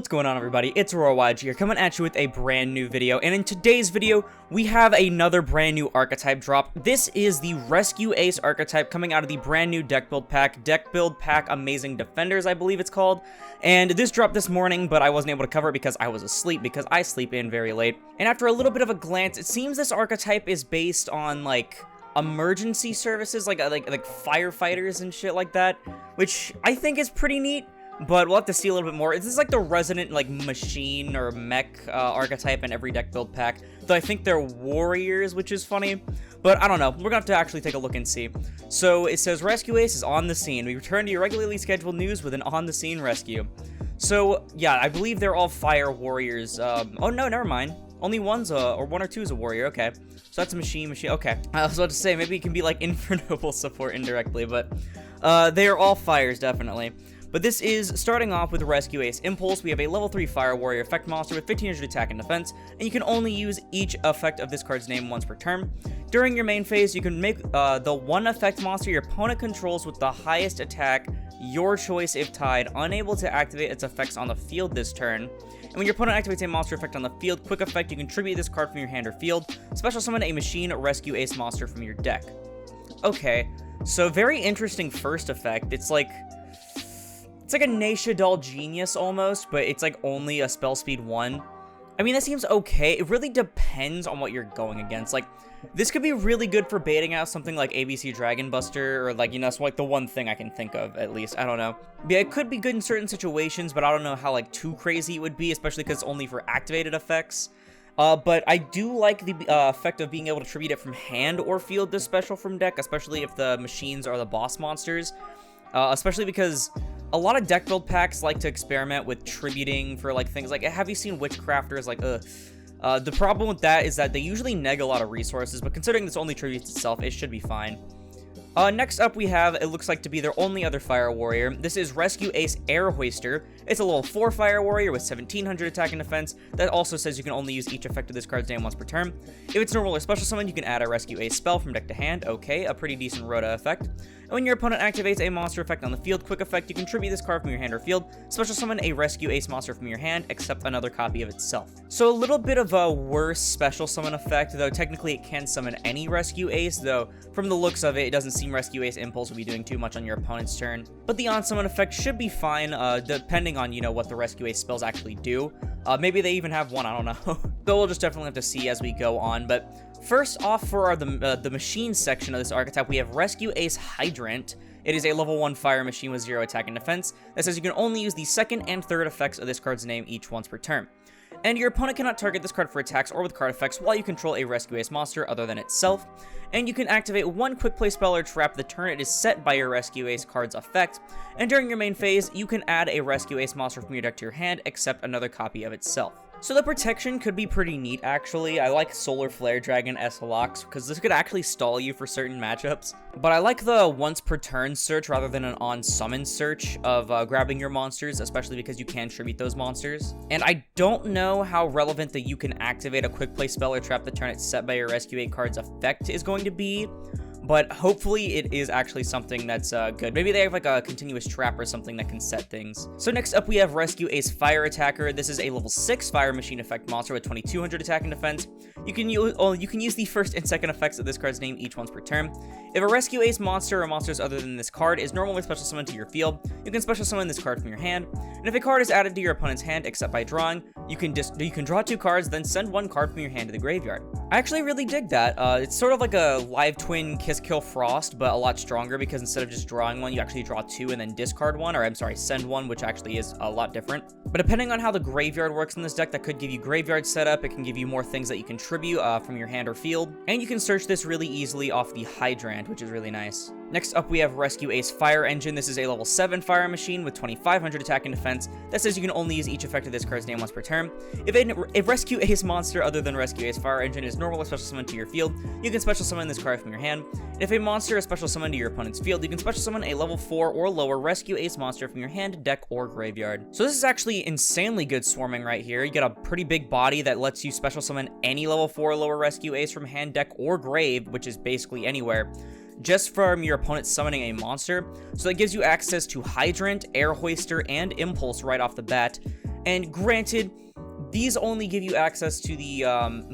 What's going on, everybody? It's Aurora here, coming at you with a brand new video, and in today's video, we have another brand new archetype drop. This is the Rescue Ace archetype coming out of the brand new deck build pack Amazing Defenders, I believe it's called. And this dropped this morning, but I wasn't able to cover it because I was asleep, because I sleep in very late. And after a little bit of a glance, it seems this archetype is based on, like, emergency services, like firefighters and shit like that, which I think is pretty neat. But we'll have to see a little bit more. This is like the resident, like, machine or mech archetype in every deck build pack. Though I think they're warriors, which is funny. But I don't know. We're gonna have to actually take a look and see. So it says, Rescue Ace is on the scene. We return to your regularly scheduled news with an on-the-scene rescue. So, yeah, I believe they're all fire warriors. Oh, no, never mind. Only one's or one or two is a warrior. Okay. So that's a machine. Okay. I was about to say, maybe it can be like Infernoble support indirectly, but they are all fires, definitely. But this is starting off with Rescue Ace Impulse. We have a level 3 Fire Warrior effect monster with 1500 attack and defense, and you can only use each effect of this card's name once per turn. During your main phase, you can make the one effect monster your opponent controls with the highest attack, your choice if tied, unable to activate its effects on the field this turn. And when your opponent activates a monster effect on the field, quick effect, you can tribute this card from your hand or field. Special summon a Machine Rescue Ace monster from your deck. Okay, so very interesting first effect. It's like a Naisha Doll Genius almost, but it's like only a spell speed 1. I mean, that seems okay. It really depends on what you're going against. Like, this could be really good for baiting out something like ABC Dragon Buster, or like, you know, it's like the one thing I can think of, at least. I don't know. Yeah, it could be good in certain situations, but I don't know how, like, too crazy it would be, especially because it's only for activated effects. But I do like the effect of being able to tribute it from hand or field this special from deck, especially if the machines are the boss monsters. Especially because a lot of deck build packs like to experiment with tributing for, like, things like, have you seen Witchcrafters? Like, the problem with that is that they usually neg a lot of resources, but considering this only tributes itself, it should be fine. Next up we have, it looks like to be their only other Fire Warrior. This is Rescue Ace Air Hoister. It's a level 4 Fire Warrior with 1700 attack and defense. That also says you can only use each effect of this card's name once per turn. If it's normal or special summon, you can add a Rescue Ace spell from deck to hand. Okay, a pretty decent Rhoda effect. And when your opponent activates a monster effect on the field, quick effect, you can tribute this card from your hand or field. Special summon a Rescue Ace monster from your hand, except another copy of itself. So a little bit of a worse special summon effect, though technically it can summon any Rescue Ace, though from the looks of it, it doesn't seem Rescue Ace Impulse will be doing too much on your opponent's turn. But the on-summon effect should be fine, depending on, you know, what the Rescue Ace spells actually do. Maybe they even have one, I don't know. Though we'll just definitely have to see as we go on. But first off, for the machine section of this archetype, we have Rescue Ace Hydrant. It is a level 1 fire machine with 0 attack and defense that says you can only use the second and third effects of this card's name each once per turn. And your opponent cannot target this card for attacks or with card effects while you control a Rescue Ace monster other than itself. And you can activate one quick play spell or trap the turn it is set by your Rescue Ace card's effect. And during your main phase, you can add a Rescue Ace monster from your deck to your hand, except another copy of itself. So the protection could be pretty neat, actually. I like Solar Flare Dragon S-Locks, because this could actually stall you for certain matchups. But I like the once per turn search rather than an on-summon search of grabbing your monsters, especially because you can tribute those monsters. And I don't know how relevant the you can activate a quick play spell or trap the turn it's set by your Rescue Ace card's effect is going to be, but hopefully it is actually something that's good. Maybe they have like a continuous trap or something that can set things. So next up we have Rescue Ace Fire Attacker. This is a level 6 Fire Machine effect monster with 2200 attack and defense. You can use the first and second effects of this card's name each once per turn. If a Rescue Ace monster or monsters other than this card is normally special summoned to your field, you can special summon this card from your hand. And if a card is added to your opponent's hand except by drawing, you can draw 2 cards, then send 1 card from your hand to the graveyard. I actually really dig that. It's sort of like a live twin Kiss Kill Frost, but a lot stronger, because instead of just drawing 1, you actually draw 2 and then discard 1, or I'm sorry, send 1, which actually is a lot different. But depending on how the graveyard works in this deck, that could give you graveyard setup. It can give you more things that you can tribute from your hand or field, and you can search this really easily off the Hydrant, which is really nice. Next up we have Rescue Ace Fire Engine. This is a level 7 fire machine with 2500 attack and defense that says you can only use each effect of this card's name once per turn. If a Rescue Ace monster other than Rescue Ace Fire Engine is normal or special summoned to your field, you can special summon this card from your hand. And if a monster is special summoned to your opponent's field, you can special summon a level 4 or lower Rescue Ace monster from your hand, deck, or graveyard. So this is actually insanely good swarming right here. You get a pretty big body that lets you special summon any level 4 or lower Rescue Ace from hand, deck, or grave, which is basically anywhere, just from your opponent summoning a monster. So that gives you access to Hydrant, Air Hoister, and Impulse right off the bat. And granted, these only give you access to the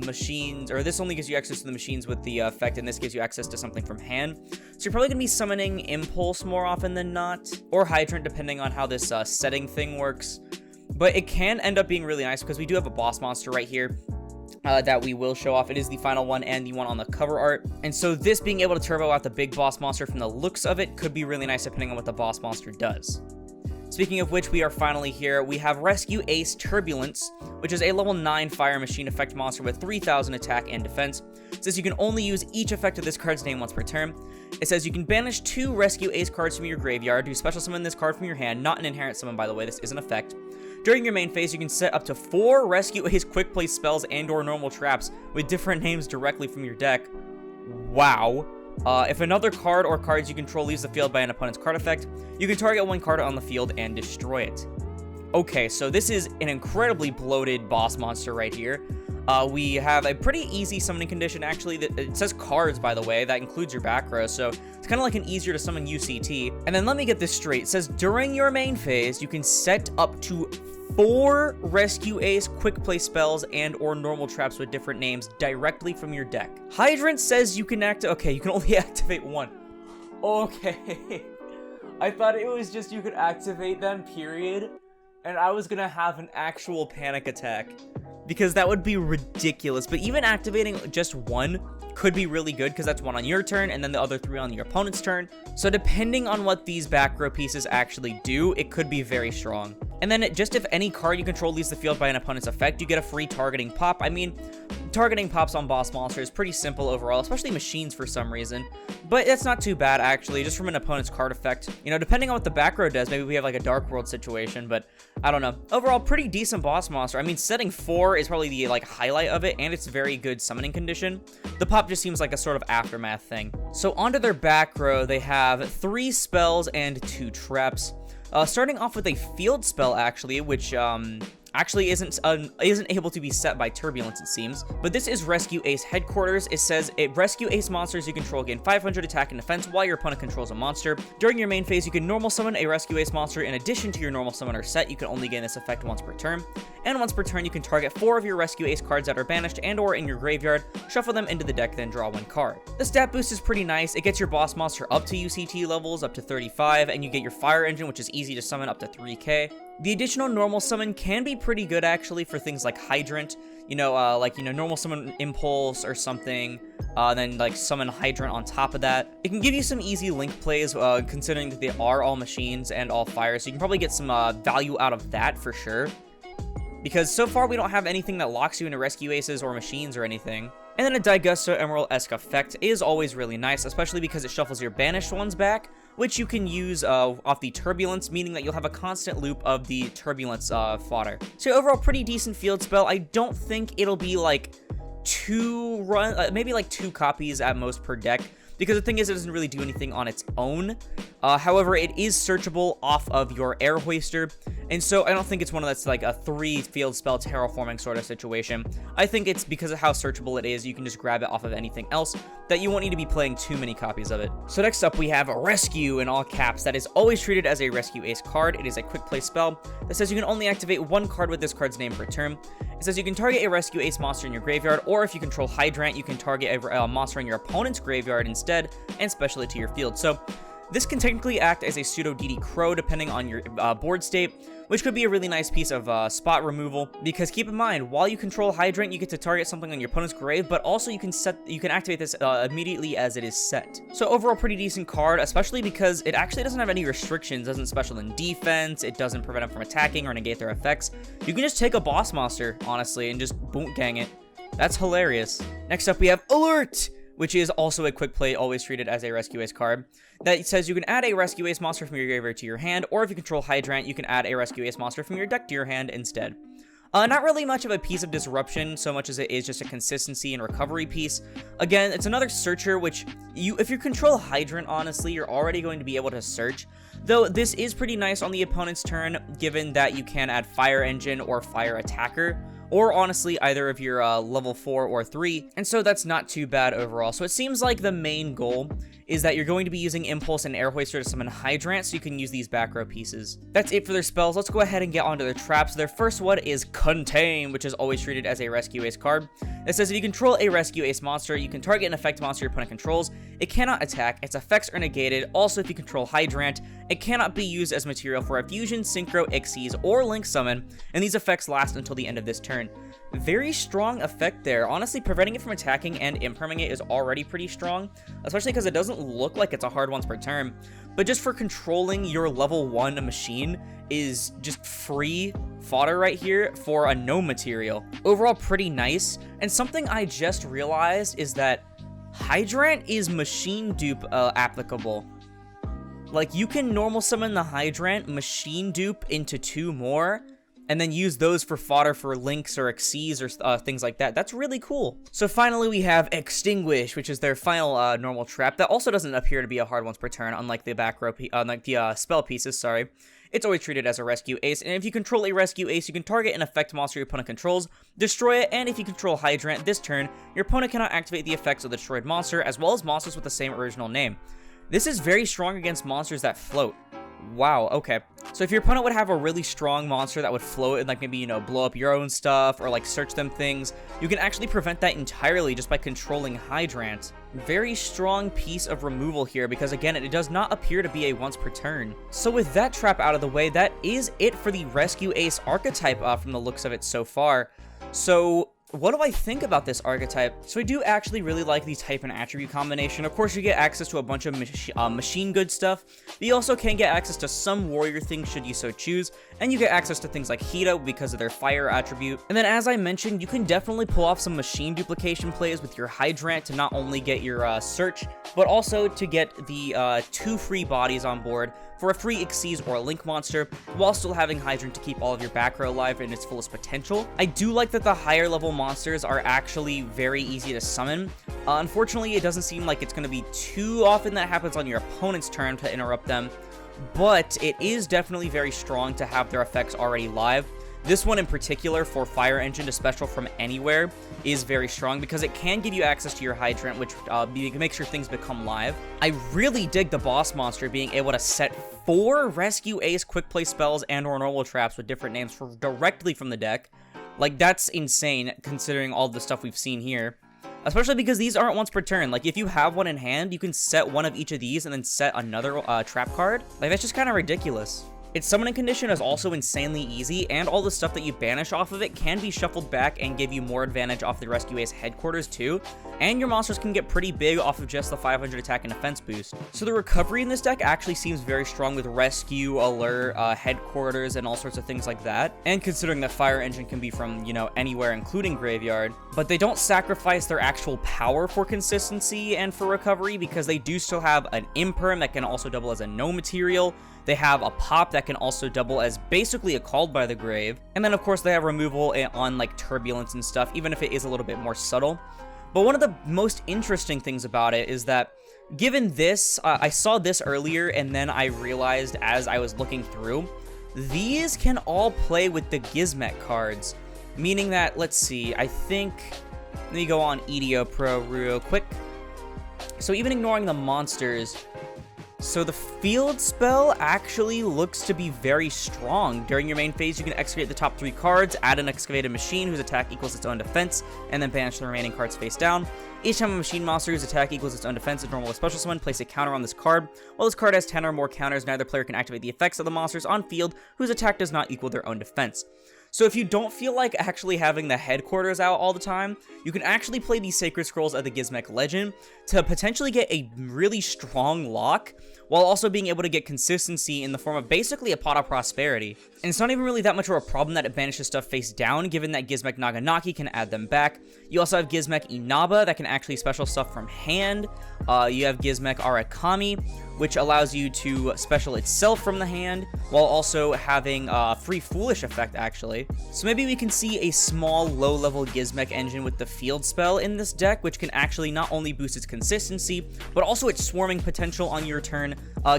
machines, or this only gives you access to the machines with the effect, and this gives you access to something from hand. So you're probably going to be summoning Impulse more often than not, or Hydrant, depending on how this setting thing works. But it can end up being really nice, because we do have a boss monster right here that we will show off. It is the final one and the one on the cover art. And so this being able to turbo out the big boss monster from the looks of it could be really nice depending on what the boss monster does. Speaking of which, we are finally here. We have Rescue Ace Turbulance, which is a level 9 fire machine effect monster with 3000 attack and defense. It says you can only use each effect of this card's name once per turn. It says you can banish 2 Rescue Ace cards from your graveyard, do special summon this card from your hand, not an inherent summon by the way, this is an effect. During your main phase, you can set up to 4 Rescue Ace quick play spells and or normal traps with different names directly from your deck. Wow. If another card or cards you control leaves the field by an opponent's card effect, you can target one card on the field and destroy it. Okay, so this is an incredibly bloated boss monster right here. We have a pretty easy summoning condition, actually. It says cards, by the way. That includes your back row, so it's kind of like an easier to summon UCT. And then let me get this straight. It says during your main phase, you can set up to 4 Rescue Ace quick play spells and or normal traps with different names directly from your deck. Hydrant says you can okay, you can only activate 1. Okay. I thought it was just you could activate them, period. And I was gonna have an actual panic attack, because that would be ridiculous. But even activating just 1 could be really good, because that's 1 on your turn and then the other 3 on your opponent's turn. So depending on what these back row pieces actually do, it could be very strong. And then just if any card you control leaves the field by an opponent's effect, you get a free targeting pop. I mean, targeting pops on boss monsters is pretty simple overall, especially machines for some reason. But it's not too bad, actually, just from an opponent's card effect. You know, depending on what the back row does, maybe we have like a Dark World situation, but I don't know. Overall, pretty decent boss monster. I mean, setting 4 is probably the like highlight of it, and it's very good summoning condition. The pop just seems like a sort of aftermath thing. So onto their back row, they have 3 spells and 2 traps. Starting off with a field spell, actually, which actually isn't able to be set by Turbulence, it seems. But this is Rescue Ace Headquarters. It says, Rescue Ace monsters you control gain 500 attack and defense while your opponent controls a monster. During your main phase, you can normal summon a Rescue Ace monster in addition to your normal summoner set. You can only gain this effect once per turn. And once per turn, you can target 4 of your Rescue Ace cards that are banished and or in your graveyard, shuffle them into the deck, then draw 1 card. The stat boost is pretty nice. It gets your boss monster up to UCT levels, up to 35, and you get your Fire Engine, which is easy to summon, up to 3k. The additional normal summon can be pretty good, actually, for things like Hydrant. Normal summon Impulse or something, then like summon Hydrant on top of that. It can give you some easy link plays, considering that they are all machines and all fire, so you can probably get some value out of that for sure. Because so far we don't have anything that locks you into Rescue Aces or machines or anything. And then a Daigusto Emerald-esque effect is always really nice, especially because it shuffles your banished ones back, which you can use off the Turbulence, meaning that you'll have a constant loop of the Turbulence fodder. So overall, pretty decent field spell. I don't think it'll be like maybe like 2 copies at most per deck, because the thing is, it doesn't really do anything on its own. However, it is searchable off of your Air Hoister, and so I don't think it's one of that's like a 3 field spell terraforming sort of situation. I think it's because of how searchable it is, you can just grab it off of anything else, that you won't need to be playing too many copies of it. So next up, we have a Rescue in all caps that is always treated as a Rescue Ace card. It is a quick play spell that says you can only activate 1 card with this card's name per turn. It says you can target a Rescue Ace monster in your graveyard, or if you control Hydrant, you can target a monster in your opponent's graveyard instead, and special it to your field. So this can technically act as a pseudo DD Crow depending on your board state, which could be a really nice piece of spot removal, because keep in mind, while you control Hydrant, you get to target something on your opponent's grave, but also you can activate this immediately as it is set. So overall, pretty decent card, especially because it actually doesn't have any restrictions, doesn't special in defense, it doesn't prevent them from attacking or negate their effects. You can just take a boss monster, honestly, and just boom gang it. That's hilarious. Next up, we have Alert, which is also a quick play, always treated as a Rescue Ace card, that says you can add a Rescue Ace monster from your graveyard to your hand, or if you control Hydrant, you can add a Rescue Ace monster from your deck to your hand instead. Not really much of a piece of disruption, so much as it is just a consistency and recovery piece. Again, it's another searcher, which if you control Hydrant, honestly, you're already going to be able to search. Though this is pretty nice on the opponent's turn, given that you can add Fire Engine or Fire Attacker, or honestly either of your level 4 or 3, and so that's not too bad overall. So it seems like the main goal is that you're going to be using Impulse and Air Hoister to summon Hydrant, so you can use these back row pieces. That's it for their spells. Let's go ahead and get onto their traps. Their first one is Contain, which is always treated as a Rescue Ace card. It says if you control a Rescue Ace monster, you can target an effect monster your opponent controls. It cannot attack, its effects are negated. Also, if you control Hydrant, it cannot be used as material for a Fusion, Synchro, Xyz, or Link summon, and these effects last until the end of this turn. Very strong effect there. Honestly, preventing it from attacking and imperming it is already pretty strong, especially because it doesn't look like it's a hard once per turn. But just for controlling your level 1 machine is just free fodder right here for a no material. Overall, pretty nice. And something I just realized is that Hydrant is machine dupe applicable. Like, you can normal summon the Hydrant, machine dupe into 2 more, and then use those for fodder for Links or Xyz or things like that. That's really cool. So finally we have Extinguish, which is their final normal trap. That also doesn't appear to be a hard once per turn, unlike the back row, unlike the spell pieces, sorry. It's always treated as a Rescue Ace, and if you control a Rescue Ace, you can target an effect monster your opponent controls, destroy it, and if you control Hydrant this turn, your opponent cannot activate the effects of the destroyed monster, as well as monsters with the same original name. This is very strong against monsters that float. Wow, okay. So if your opponent would have a really strong monster that would float and like maybe, you know, blow up your own stuff or like search them things, you can actually prevent that entirely just by controlling Hydrant. Very strong piece of removal here because again, it does not appear to be a once per turn. So with that trap out of the way, that is it for the Rescue Ace archetype from the looks of it so far. So what do I think about this archetype? So I do actually really like the type and attribute combination. Of course, you get access to a bunch of machine good stuff, but you also can get access to some warrior things should you so choose, and you get access to things like Hita because of their fire attribute. And then as I mentioned, you can definitely pull off some machine duplication plays with your Hydrant to not only get your search, but also to get the 2 free bodies on board for a free Xyz or a Link monster, while still having Hydrant to keep all of your back row alive in its fullest potential. I do like that the higher level monsters are actually very easy to summon. Unfortunately, it doesn't seem like it's going to be too often that happens on your opponent's turn to interrupt them, but it is definitely very strong to have their effects already live. This one in particular, for Fire Engine to special from anywhere, is very strong because it can give you access to your Hydrant, which makes your things become live. I really dig the boss monster being able to set 4 Rescue Ace quick play spells and or normal traps with different names directly from the deck. Like, that's insane considering all the stuff we've seen here. Especially because these aren't once per turn. Like, if you have one in hand, you can set one of each of these and then set another trap card. Like, that's just kind of ridiculous. Its summoning condition is also insanely easy, and all the stuff that you banish off of it can be shuffled back and give you more advantage off the Rescue Ace headquarters too, and your monsters can get pretty big off of just the 500 attack and defense boost. So the recovery in this deck actually seems very strong with Rescue, Alert, headquarters, and all sorts of things like that, and considering that Fire Engine can be from, you know, anywhere including Graveyard, but they don't sacrifice their actual power for consistency and for recovery because they do still have an Imperm that can also double as a no material. They have a pop that can also double as basically a Called by the Grave. And then, of course, they have removal on, like, Turbulance and stuff, even if it is a little bit more subtle. But one of the most interesting things about it is that, given this, I saw this earlier, and then I realized as I was looking through, these can all play with the Gizmek cards. Meaning that, let's see, I think... Let me go on EDO Pro real quick. So even ignoring the monsters... So the field spell actually looks to be very strong. During your main phase, you can excavate the top 3 cards, add an excavated machine whose attack equals its own defense, and then banish the remaining cards face down. Each time a machine monster whose attack equals its own defense is normal or special summon, place a counter on this card. While this card has 10 or more counters, neither player can activate the effects of the monsters on field whose attack does not equal their own defense. So if you don't feel like actually having the headquarters out all the time, you can actually play these Sacred Scrolls of the Gizmek Legend to potentially get a really strong lock, while also being able to get consistency in the form of basically a Pot of Prosperity. And it's not even really that much of a problem that it banishes stuff face down, given that Gizmek Naganaki can add them back. You also have Gizmek Inaba that can actually special stuff from hand. You have Gizmek Arakami, which allows you to special itself from the hand, while also having a free Foolish effect, actually. So maybe we can see a small, low-level Gizmek engine with the field spell in this deck, which can actually not only boost its consistency, but also its swarming potential on your turn,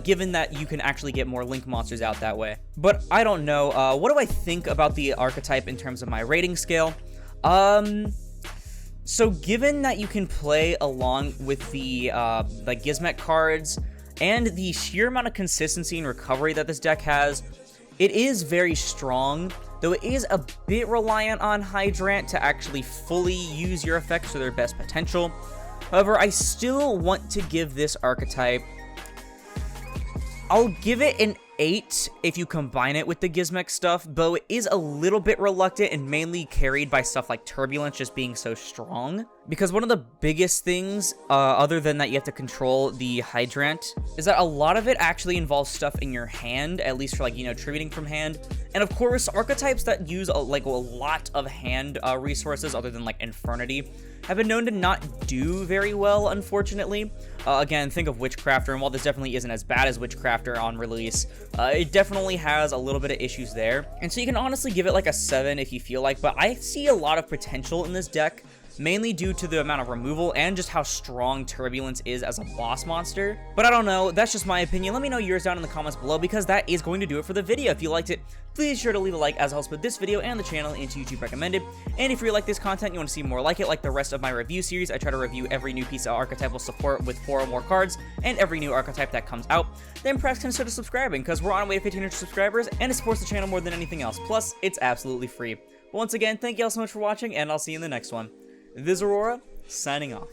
given that you can actually get more Link monsters out that way. But I don't know, what do I think about the archetype in terms of my rating scale? So given that you can play along with the Gizmek cards and the sheer amount of consistency and recovery that this deck has, it is very strong, though it is a bit reliant on Hydrant to actually fully use your effects to their best potential. However, I still want to give this archetype, I'll give it an 8 if you combine it with the Gizmek stuff, though it is a little bit reluctant and mainly carried by stuff like Turbulence just being so strong. Because one of the biggest things, other than that you have to control the Hydrant, is that a lot of it actually involves stuff in your hand, at least for like, you know, tributing from hand. And of course, archetypes that use a lot of hand resources other than like Infernity have been known to not do very well, unfortunately. Again, think of Witchcrafter, and while this definitely isn't as bad as Witchcrafter on release, it definitely has a little bit of issues there. And so you can honestly give it like a 7 if you feel like, but I see a lot of potential in this deck, mainly due to the amount of removal and just how strong Turbulence is as a boss monster. But I don't know, that's just my opinion. Let me know yours down in the comments below, because that is going to do it for the video. If you liked it, please be sure to leave a like, as it helps put this video and the channel into YouTube recommended. And if you like this content, you want to see more like it, like the rest of my review series, I try to review every new piece of archetypal support with 4 or more cards, and every new archetype that comes out, then perhaps consider subscribing, because we're on our way to 1,500 subscribers, and it supports the channel more than anything else. Plus, it's absolutely free. But once again, thank you all so much for watching, and I'll see you in the next one. This is Aurora, signing off.